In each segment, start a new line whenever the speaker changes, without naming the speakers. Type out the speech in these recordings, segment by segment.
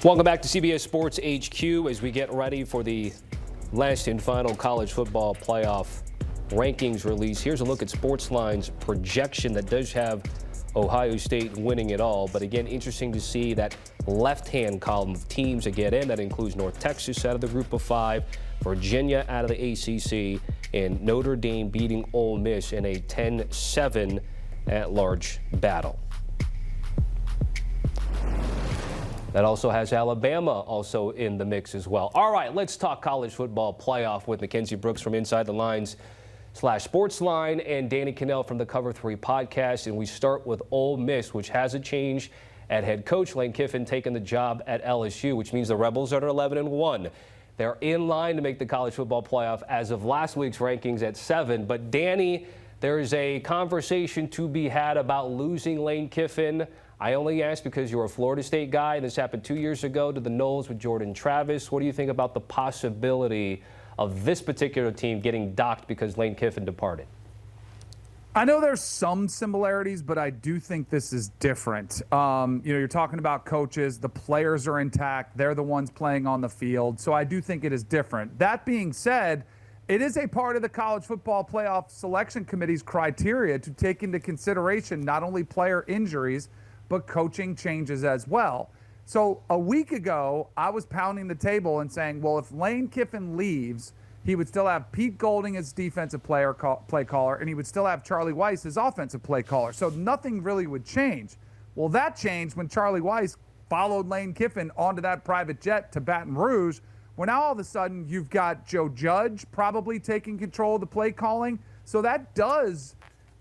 Welcome back to CBS Sports HQ as we get ready for the last and final college football playoff rankings release. Here's a look at Sportsline's projection that does have Ohio State winning it all. But again, interesting to see that left-hand column of teams that get in. That includes North Texas out of the group of 5, Virginia out of the ACC, and Notre Dame beating Ole Miss in a 10-7 at-large battle. That also has Alabama also in the mix as well. All right, let's talk college football playoff with Mackenzie Brooks from Inside the Lines /Sportsline and Danny Kanell from the Cover 3 podcast. And we start with Ole Miss, which has a change at head coach. Lane Kiffin taking the job at LSU, which means the Rebels are at 11-1. They're in line to make the college football playoff as of last week's rankings at 7. But Danny, there is a conversation to be had about losing Lane Kiffin. I only ask because you're a Florida State guy. This happened 2 years ago to the Noles with Jordan Travis. What do you think about the possibility of this particular team getting docked because Lane Kiffin departed?
I know there's some similarities, but I do think this is different. You're talking about coaches. The players are intact. They're the ones playing on the field. So I do think it is different. That being said, it is a part of the College Football Playoff Selection Committee's criteria to take into consideration not only player injuries, but coaching changes as well. So a week ago, I was pounding the table and saying, well, if Lane Kiffin leaves, he would still have Pete Golding as defensive play caller, and he would still have Charlie Weiss as offensive play caller. So nothing really would change. Well, that changed when Charlie Weiss followed Lane Kiffin onto that private jet to Baton Rouge, where now all of a sudden you've got Joe Judge probably taking control of the play calling. So that does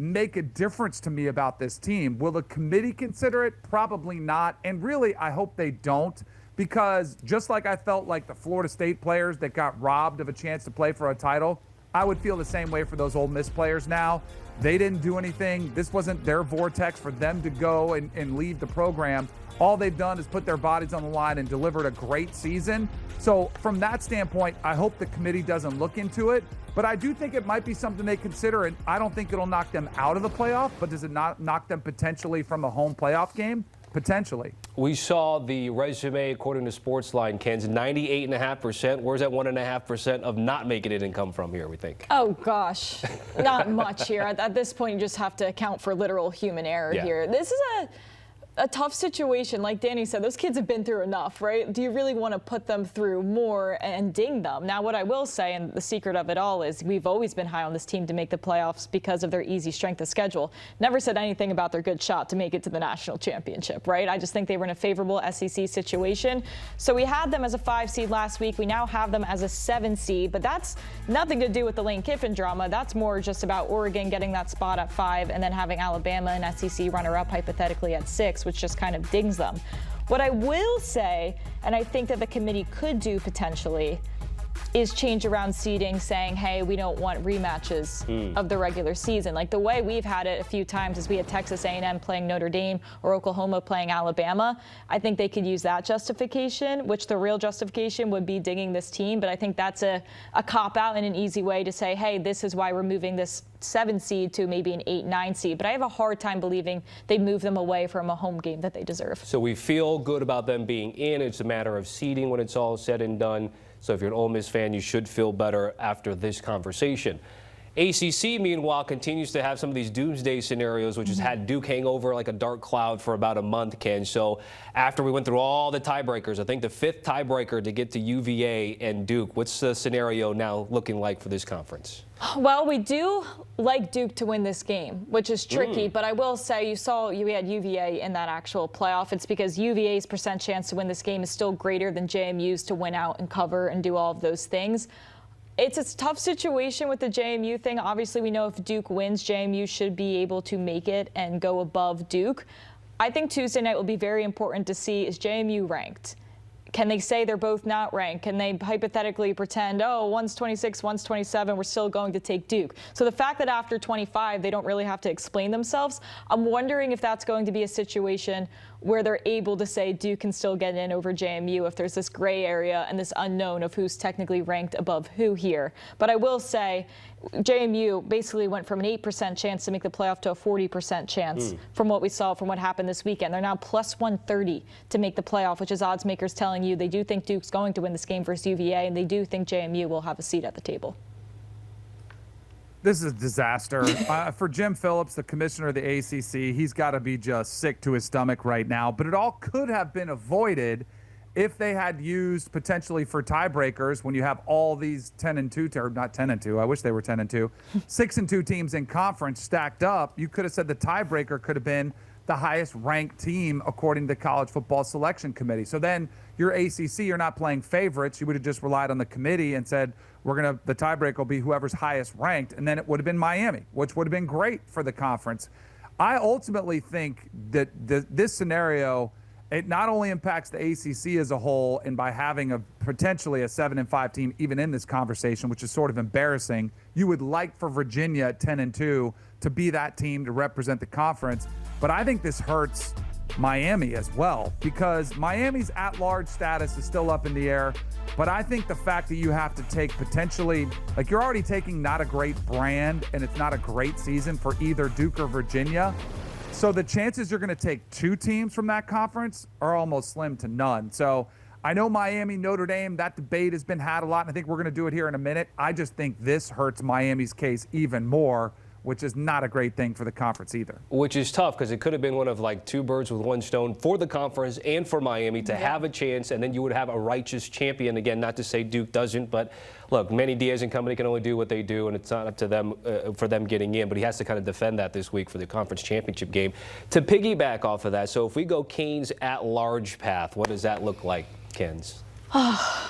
make a difference to me about this team. Will the committee consider it? Probably not. And really, I hope they don't, because just like I felt like the Florida State players that got robbed of a chance to play for a title, I would feel the same way for those Ole Miss players now. They didn't do anything. This wasn't their vortex for them to go and leave the program. All they've done is put their bodies on the line and delivered a great season. So from that standpoint, I hope the committee doesn't look into it. But I do think it might be something they consider, and I don't think it'll knock them out of the playoff, but does it not knock them potentially from a home playoff game? Potentially.
We saw the resume, according to Sportsline, Kansas, 98.5%. Where's that 1.5% of not making it and come from here, we think?
Oh, gosh. Not much here. At this point, you just have to account for literal human error here. This is a tough situation. Like Danny said, those kids have been through enough, right? Do you really want to put them through more and ding them? Now, what I will say, and the secret of it all, is we've always been high on this team to make the playoffs because of their easy strength of schedule. Never said anything about their good shot to make it to the national championship, right? I just think they were in a favorable SEC situation. So we had them as a 5 seed last week. We now have them as a 7 seed, but that's nothing to do with the Lane Kiffin drama. That's more just about Oregon getting that spot at 5 and then having Alabama and SEC runner-up hypothetically at 6, which just kind of dings them. What I will say, and I think that the committee could do potentially, is change around seeding, saying, hey, we don't want rematches of the regular season. Like the way we've had it a few times is we had Texas A&M playing Notre Dame or Oklahoma playing Alabama. I think they could use that justification, which the real justification would be dinging this team. But I think that's a cop-out and an easy way to say, hey, this is why we're moving this 7 seed to maybe an 8-9 seed. But I have a hard time believing they move them away from a home game that they deserve. So
we feel good about them being in. It's a matter of seeding when it's all said and done. So if you're an Ole Miss fan, you should feel better after this conversation. ACC, meanwhile, continues to have some of these doomsday scenarios, which has had Duke hang over like a dark cloud for about a month, Ken. So after we went through all the tiebreakers, I think the 5th tiebreaker to get to UVA and Duke, what's the scenario now looking like for this conference?
Well, we do like Duke to win this game, which is tricky. But I will say you had UVA in that actual playoff. It's because UVA's % chance to win this game is still greater than JMU's to win out and cover and do all of those things. It's a tough situation with the JMU thing. Obviously, we know if Duke wins, JMU should be able to make it and go above Duke. I think Tuesday night will be very important to see, is JMU ranked? Can they say they're both not ranked? Can they hypothetically pretend, oh, one's 26, one's 27, we're still going to take Duke? So the fact that after 25, they don't really have to explain themselves, I'm wondering if that's going to be a situation where they're able to say Duke can still get in over JMU if there's this gray area and this unknown of who's technically ranked above who here. But I will say JMU basically went from an 8% chance to make the playoff to a 40% chance from what we saw from what happened this weekend. They're now plus 130 to make the playoff, which is odds makers telling you they do think Duke's going to win this game versus UVA, and they do think JMU will have a seat at the table.
This is a disaster. For Jim Phillips, the commissioner of the ACC, he's got to be just sick to his stomach right now. But it all could have been avoided if they had used potentially for tiebreakers when you have all these 10-2, or not 10-2, I wish they were 10-2, 6-2 teams in conference stacked up. You could have said the tiebreaker could have been the highest ranked team according to the College Football Selection Committee. So then your ACC, you're not playing favorites. You would have just relied on the committee and said, the tiebreaker will be whoever's highest ranked, and then it would have been Miami, which would have been great for the conference. I ultimately think that this scenario, it not only impacts the ACC as a whole, and by having potentially a 7-5 team even in this conversation, which is sort of embarrassing, you would like for Virginia at 10-2 to be that team to represent the conference. But I think this hurts Miami as well, because Miami's at-large status is still up in the air. But I think the fact that you have to take potentially, like you're already taking not a great brand, and it's not a great season for either Duke or Virginia. So the chances you're going to take two teams from that conference are almost slim to none. So I know Miami, Notre Dame, that debate has been had a lot, and I think we're going to do it here in a minute. I just think this hurts Miami's case even more, which is not a great thing for the conference either.
Which is tough, because it could have been one of like two birds with one stone for the conference and for Miami to have a chance, and then you would have a righteous champion. Again, not to say Duke doesn't, but look, Manny Diaz and company can only do what they do, and it's not up to them for them getting in, but he has to kind of defend that this week for the conference championship game. To piggyback off of that, so if we go Canes at-large path, what does that look like, Kens?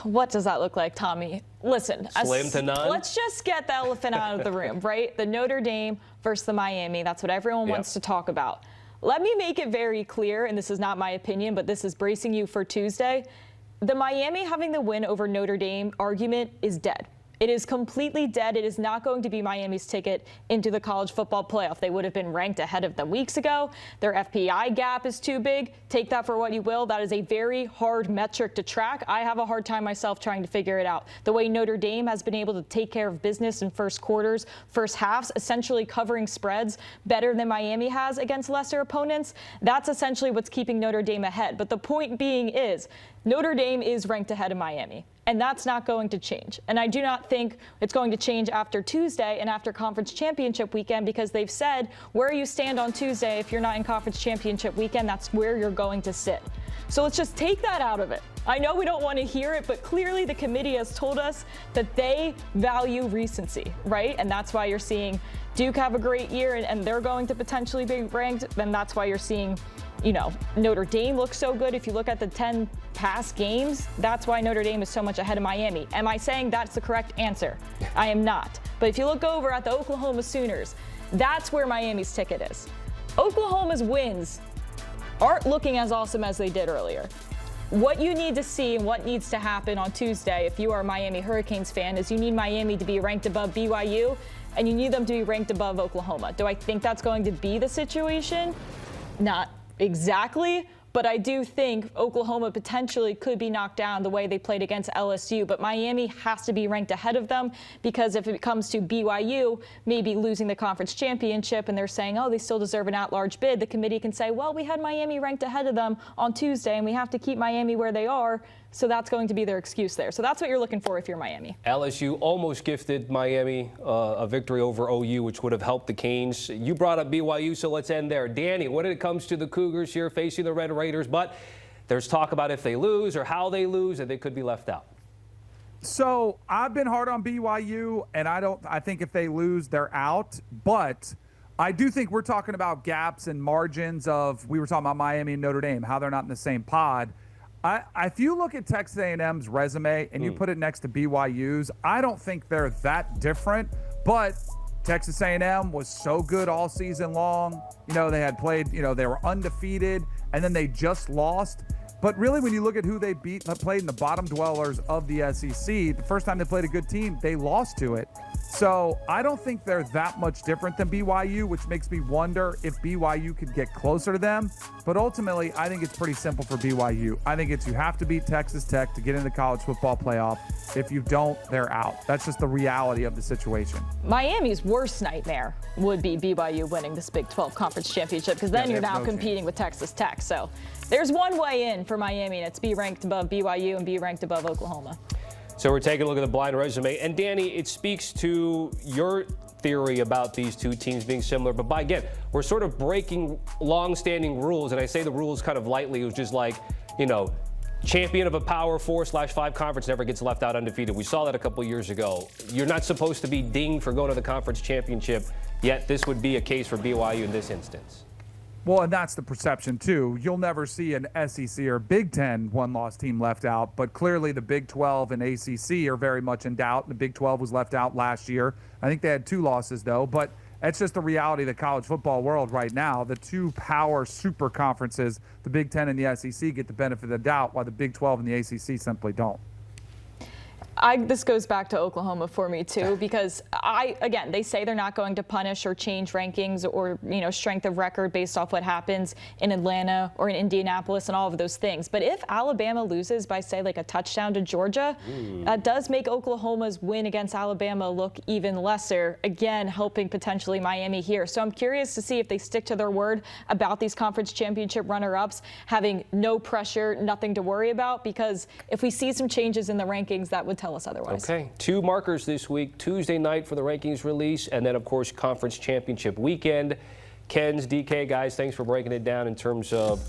What does that look like, Tommy? Listen,
slim to none?
Let's just get the elephant out of the room, right? The Notre Dame versus the Miami. That's what everyone wants to talk about. Let me make it very clear, and this is not my opinion, but this is bracing you for Tuesday. The Miami having the win over Notre Dame argument is dead. It is completely dead. It is not going to be Miami's ticket into the college football playoff. They would have been ranked ahead of them weeks ago. Their FPI gap is too big. Take that for what you will. That is a very hard metric to track. I have a hard time myself trying to figure it out. The way Notre Dame has been able to take care of business in first quarters, first halves, essentially covering spreads better than Miami has against lesser opponents, that's essentially what's keeping Notre Dame ahead. But the point being is, Notre Dame is ranked ahead of Miami, and that's not going to change. And I do not think it's going to change after Tuesday and after conference championship weekend, because they've said where you stand on Tuesday, if you're not in conference championship weekend, that's where you're going to sit. So let's just take that out of it. I know we don't want to hear it, but clearly the committee has told us that they value recency, right? And that's why you're seeing Duke have a great year, and they're going to potentially be ranked. And that's why you're seeing, Notre Dame looks so good. If you look at the 10 past games, that's why Notre Dame is so much ahead of Miami. Am I saying that's the correct answer? I am not. But if you look over at the Oklahoma Sooners, that's where Miami's ticket is. Oklahoma's wins aren't looking as awesome as they did earlier. What you need to see and what needs to happen on Tuesday, if you are a Miami Hurricanes fan, is you need Miami to be ranked above BYU, and you need them to be ranked above Oklahoma. Do I think that's going to be the situation? Not exactly, but I do think Oklahoma potentially could be knocked down the way they played against LSU, but Miami has to be ranked ahead of them, because if it comes to BYU maybe losing the conference championship and they're saying, oh, they still deserve an at-large bid, the committee can say, well, we had Miami ranked ahead of them on Tuesday, and we have to keep Miami where they are. So that's going to be their excuse there. So that's what you're looking for if you're Miami.
LSU almost gifted Miami a victory over OU, which would have helped the Canes. You brought up BYU, so let's end there. Danny, when it comes to the Cougars here facing the Red Raiders, but there's talk about if they lose or how they lose, and they could be left out.
So I've been hard on BYU, and I think if they lose, they're out. But I do think we're talking about gaps and margins of, we were talking about Miami and Notre Dame, how they're not in the same pod. If you look at Texas A&M's resume and you put it next to BYU's, I don't think they're that different. But Texas A&M was so good all season long. They had played, they were undefeated, and then they just lost. But really, when you look at who they played in the bottom dwellers of the SEC, the first time they played a good team, they lost to it. So I don't think they're that much different than BYU, which makes me wonder if BYU could get closer to them. But ultimately, I think it's pretty simple for BYU. I think it's you have to beat Texas Tech to get into the college football playoff. If you don't, they're out. That's just the reality of the situation.
Miami's worst nightmare would be BYU winning this Big 12 Conference Championship, because then you're now competing with Texas Tech. So there's one way in for Miami, and it's be ranked above BYU and be ranked above Oklahoma.
So we're taking a look at the blind resume. And Danny, it speaks to your theory about these two teams being similar. But again, we're sort of breaking long-standing rules. And I say the rules kind of lightly. It was just like, champion of a Power 4/5 conference never gets left out undefeated. We saw that a couple years ago. You're not supposed to be dinged for going to the conference championship, yet this would be a case for BYU in this instance.
Well, and that's the perception, too. You'll never see an SEC or Big Ten one-loss team left out, but clearly the Big 12 and ACC are very much in doubt. The Big 12 was left out last year. I think they had 2 losses, though, but that's just the reality of the college football world right now. The 2 power super conferences, the Big 10 and the SEC, get the benefit of the doubt, while the Big 12 and the ACC simply don't.
This goes back to Oklahoma for me too, because again, they say they're not going to punish or change rankings or, strength of record based off what happens in Atlanta or in Indianapolis and all of those things. But if Alabama loses by, say, like a touchdown to Georgia, that does make Oklahoma's win against Alabama look even lesser, again, helping potentially Miami here. So I'm curious to see if they stick to their word about these conference championship runner-ups having no pressure, nothing to worry about, because if we see some changes in the rankings, that would tell us otherwise.
Okay, 2 markers this week, Tuesday night for the rankings release, and then, of course, conference championship weekend. Ken's, DK, guys, thanks for breaking it down in terms of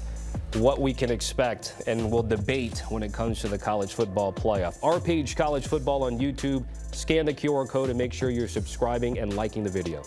what we can expect and we'll debate when it comes to the college football playoff. Our page, College Football on YouTube. Scan the QR code and make sure you're subscribing and liking the videos.